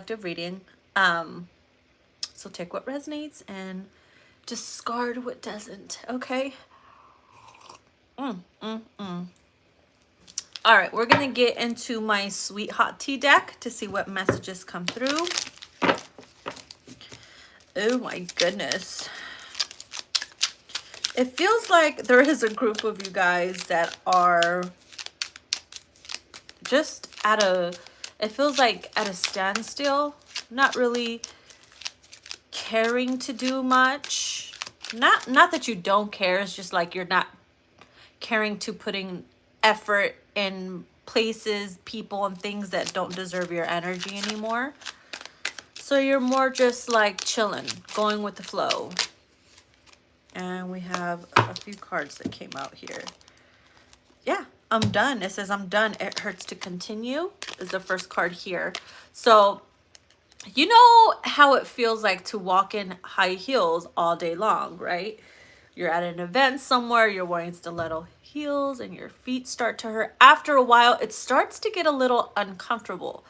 collective reading. So take what resonates and discard what doesn't, okay? All right, we're gonna get into my sweet hot tea deck to see what messages come through. Oh my goodness. It feels like there is a group of you guys that are just it feels like at a standstill, not really caring to do much. Not that you don't care, it's just like you're not caring to putting effort in places, people, and things that don't deserve your energy anymore. So you're more just like chilling, going with the flow. And we have a few cards that came out here. Yeah, I'm done. It says I'm done. It hurts to continue is the first card here. So you know how it feels like to walk in high heels all day long, right? You're at an event somewhere, you're wearing stiletto heels and your feet start to hurt. After a while, it starts to get a little uncomfortable.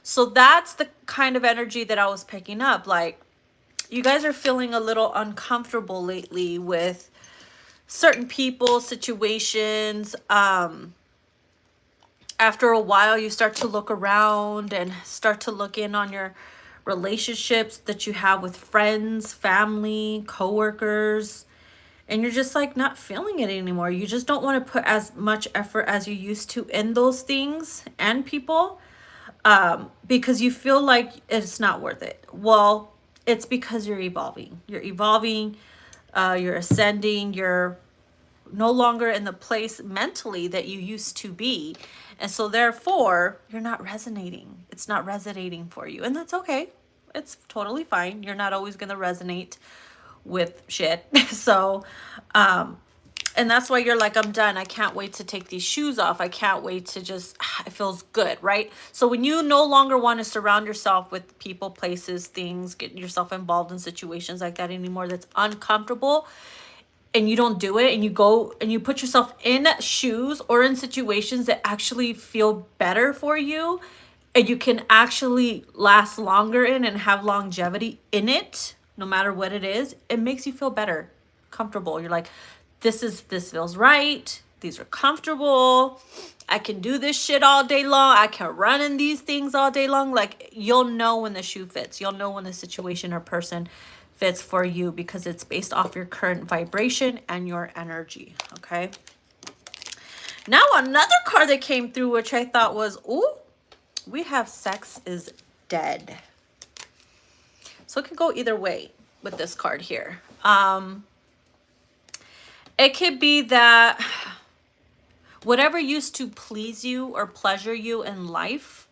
So that's the kind of energy that I was picking up. Like, you guys are feeling a little uncomfortable lately with certain people, situations. After a while, you start to look around and start to look in on your relationships that you have with friends, family, coworkers, and you're just like not feeling it anymore. You just don't want to put as much effort as you used to in those things and people, because you feel like it's not worth it. Well, it's because you're evolving. You're evolving, you're ascending, you're no longer in the place mentally that you used to be. And so therefore, you're not resonating. It's not resonating for you. And that's okay. It's totally fine. You're not always going to resonate with shit. So, and that's why you're like, I'm done. I can't wait to take these shoes off. I can't wait to just, it feels good, right? So when you no longer want to surround yourself with people, places, things, get yourself involved in situations like that anymore, that's uncomfortable, and you don't do it, and you go and you put yourself in shoes or in situations that actually feel better for you, and you can actually last longer in and have longevity in it, no matter what it is, it makes you feel better, comfortable. You're like, this feels right. These are comfortable. I can do this shit all day long. I can run in these things all day long. Like, you'll know when the shoe fits. You'll know when the situation or person fits for you, because it's based off your current vibration and your energy. Okay. Now another card that came through, which I thought was, ooh, we have sex is dead. So it can go either way with this card here. It could be that whatever used to please you or pleasure you in life,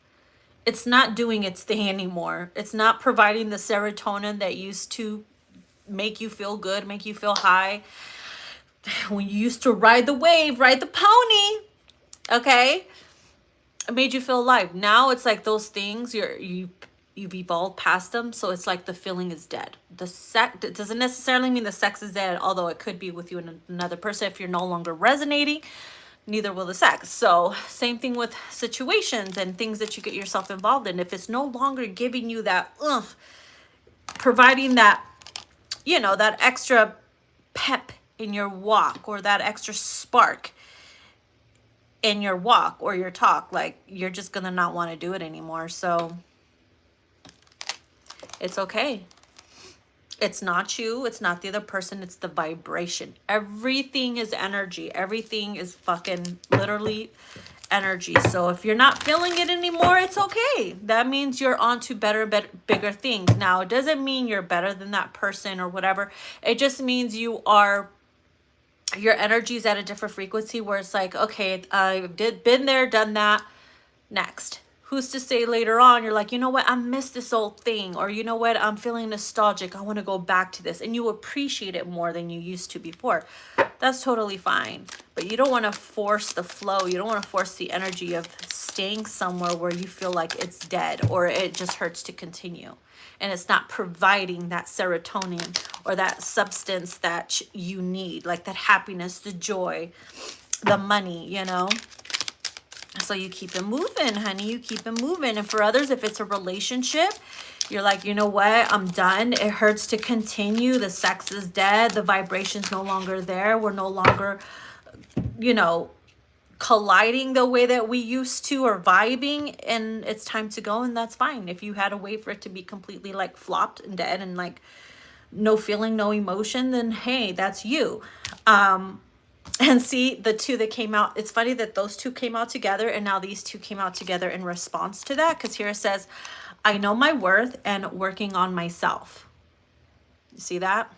it's not doing its thing anymore. It's not providing the serotonin that used to make you feel good, make you feel high. When you used to ride the wave, ride the pony, okay? It made you feel alive. Now it's like those things, you've evolved past them, so it's like the feeling is dead. The sex, it doesn't necessarily mean the sex is dead, although it could be with you and another person. If you're no longer resonating, neither will the sex. So same thing with situations and things that you get yourself involved in. If it's no longer giving you that providing that, you know, that extra pep in your walk, or that extra spark in your walk or your talk, like, you're just gonna not want to do it anymore. So it's okay. It's not you. It's not the other person. It's the vibration. Everything is energy. Everything is fucking literally energy. So if you're not feeling it anymore, it's okay. That means you're on to better, bigger things. Now, it doesn't mean you're better than that person or whatever. It just means your energy is at a different frequency, where it's like, okay, I've been there, done that, next. Who's to say later on you're like, you know what, I miss this old thing, or you know what, I'm feeling nostalgic, I want to go back to this, and you appreciate it more than you used to before. That's totally fine. But you don't want to force the flow. You don't want to force the energy of staying somewhere where you feel like it's dead, or it just hurts to continue, and it's not providing that serotonin or that substance that you need, like that happiness, the joy, the money, you know. So you keep it moving, honey. You keep it moving. And for others, if it's a relationship, you're like, you know what? I'm done. It hurts to continue. The sex is dead. The vibration's no longer there. We're no longer, you know, colliding the way that we used to, or vibing, and it's time to go. And that's fine. If you had to wait for it to be completely like flopped and dead and like no feeling, no emotion, then hey, that's you. And see, the two that came out, it's funny that those two came out together and now these two came out together in response to that, because here it says, I know my worth and working on myself. You see that?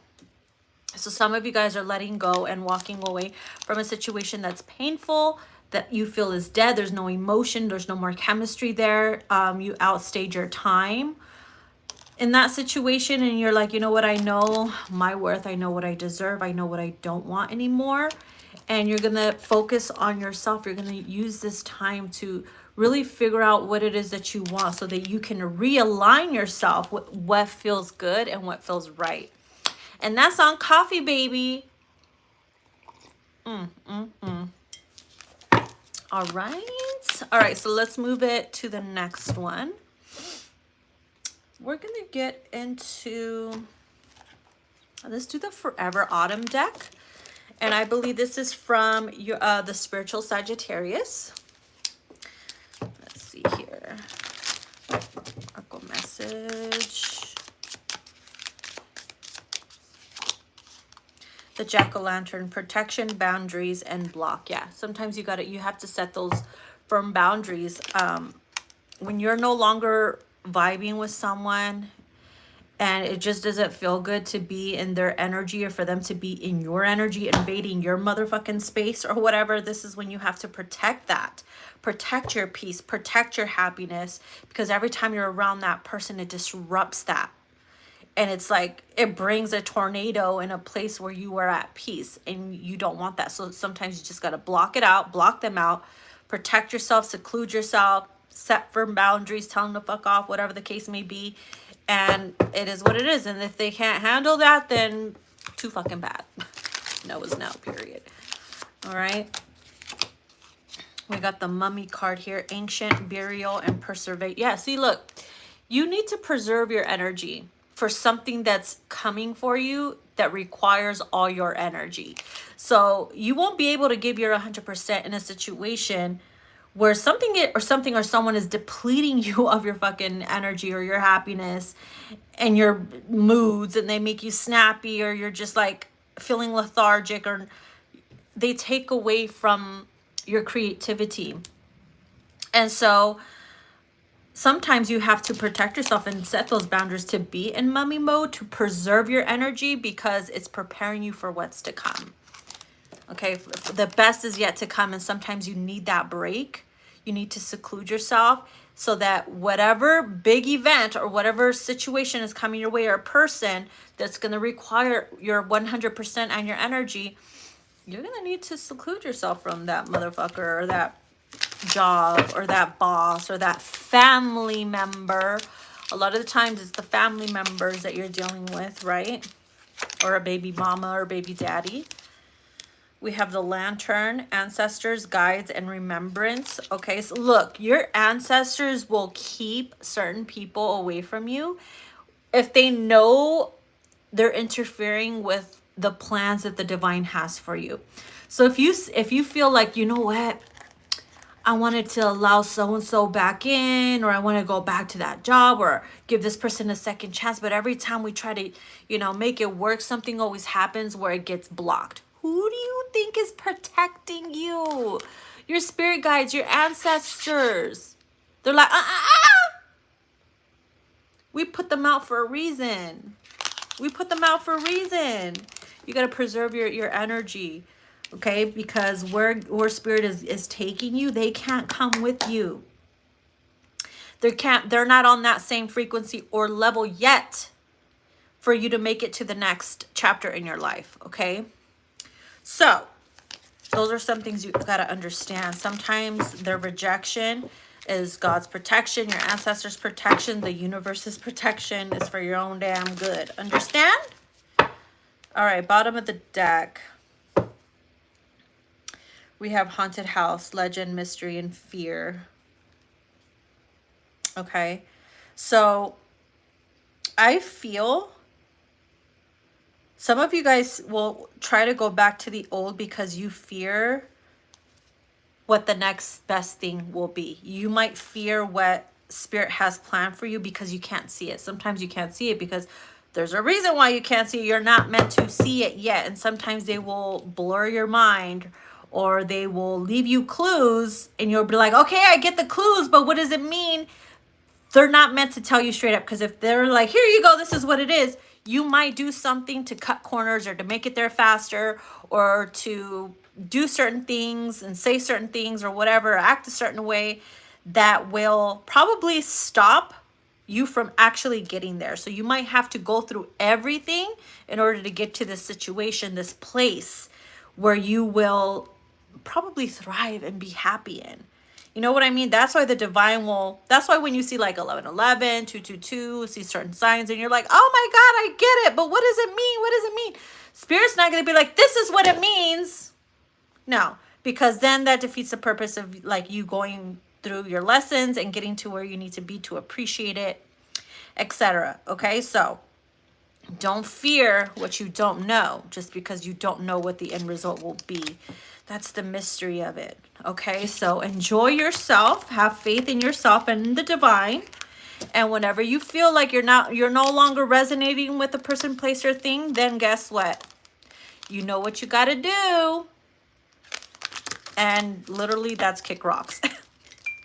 So some of you guys are letting go and walking away from a situation that's painful, that you feel is dead. There's no emotion. There's no more chemistry there. You outstayed your time in that situation, and you're like, you know what? I know my worth. I know what I deserve. I know what I don't want anymore. And you're going to focus on yourself. You're going to use this time to really figure out what it is that you want, so that you can realign yourself with what feels good and what feels right. And that's on coffee, baby. All right. All right, so let's move it to the next one. We're going to get into, let's do the Forever Autumn deck. And I believe this is from your, the Spiritual Sagittarius. Let's see here. Oracle message. The Jack-o'-lantern, protection, boundaries, and block. Yeah, sometimes you have to set those firm boundaries. When you're no longer vibing with someone and it just doesn't feel good to be in their energy, or for them to be in your energy, invading your motherfucking space or whatever, this is when you have to protect that. Protect your peace, protect your happiness, because every time you're around that person, it disrupts that. And it's like, it brings a tornado in a place where you are at peace, and you don't want that. So sometimes you just got to block it out, block them out, protect yourself, seclude yourself, set firm boundaries, tell them to fuck off, whatever the case may be. And it is what it is. And if they can't handle that, then too fucking bad. No is no, period. All right. We got the Mummy card here. Ancient, burial, and preservation. Yeah, see, look. You need to preserve your energy for something that's coming for you that requires all your energy. So you won't be able to give your 100% in a situation where something or someone is depleting you of your fucking energy or your happiness and your moods, and they make you snappy, or you're just like feeling lethargic, or they take away from your creativity. And so sometimes you have to protect yourself and set those boundaries to be in mummy mode, to preserve your energy, because it's preparing you for what's to come. Okay, the best is yet to come, and sometimes you need that break. You need to seclude yourself so that whatever big event or whatever situation is coming your way, or a person that's going to require your 100% and your energy, you're going to need to seclude yourself from that motherfucker, or that job, or that boss, or that family member. A lot of the times it's the family members that you're dealing with, right? Or a baby mama or baby daddy. We have the Lantern, ancestors, guides, and remembrance. Okay, so look, your ancestors will keep certain people away from you if they know they're interfering with the plans that the divine has for you. So if you feel like, you know what, I wanted to allow so-and-so back in, or I want to go back to that job, or give this person a second chance, but every time we try to, you know, make it work, something always happens where it gets blocked. Who do you think is protecting you? Your spirit guides, your ancestors. They're like, we put them out for a reason. We put them out for a reason. You got to preserve your energy. Okay, because where spirit is taking you, they can't come with you. They're not on that same frequency or level yet for you to make it to the next chapter in your life. Okay, so those are some things you got to understand. Sometimes their rejection is God's protection, your ancestors' protection, the universe's protection is for your own damn good. Understand? All right, bottom of the deck. We have haunted house, legend, mystery, and fear. Okay. So I feel some of you guys will try to go back to the old because you fear what the next best thing will be. You might fear what spirit has planned for you because you can't see it. Sometimes you can't see it because there's a reason why you can't see it. You're not meant to see it yet. And sometimes they will blur your mind, or they will leave you clues and you'll be like, okay, I get the clues, but what does it mean? They're not meant to tell you straight up, because if they're like, here you go, this is what it is, you might do something to cut corners or to make it there faster, or to do certain things and say certain things or whatever, or act a certain way that will probably stop you from actually getting there. So you might have to go through everything in order to get to this situation, this place where you will probably thrive and be happy in. You know what I mean? That's why the divine will, that's why when you see like 1111, 222, see certain signs and you're like, oh my God, I get it. But what does it mean? What does it mean? Spirit's not going to be like, this is what it means. No, because then that defeats the purpose of like you going through your lessons and getting to where you need to be to appreciate it, etc. Okay, so don't fear what you don't know just because you don't know what the end result will be. That's the mystery of it. Okay, so enjoy yourself, have faith in yourself and in the divine. And whenever you feel like you're no longer resonating with the person, place, or thing, then guess what? You know what you got to do. And literally that's kick rocks.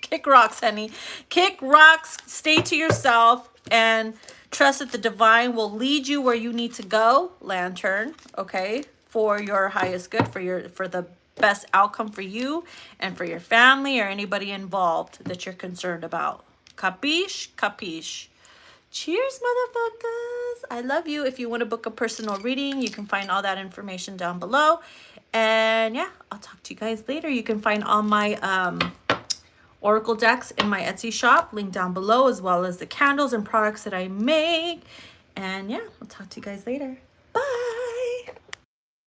Kick rocks, honey. Kick rocks, stay to yourself, and trust that the divine will lead you where you need to go, Lantern, okay? For your highest good, for the best outcome for you and for your family or anybody involved that you're concerned about. Capiche? Capiche. Cheers, motherfuckers. I love you. If you want to book a personal reading, you can find all that information down below. And yeah, I'll talk to you guys later. You can find all my oracle decks in my Etsy shop, link down below, as well as the candles and products that I make. And yeah, I'll talk to you guys later.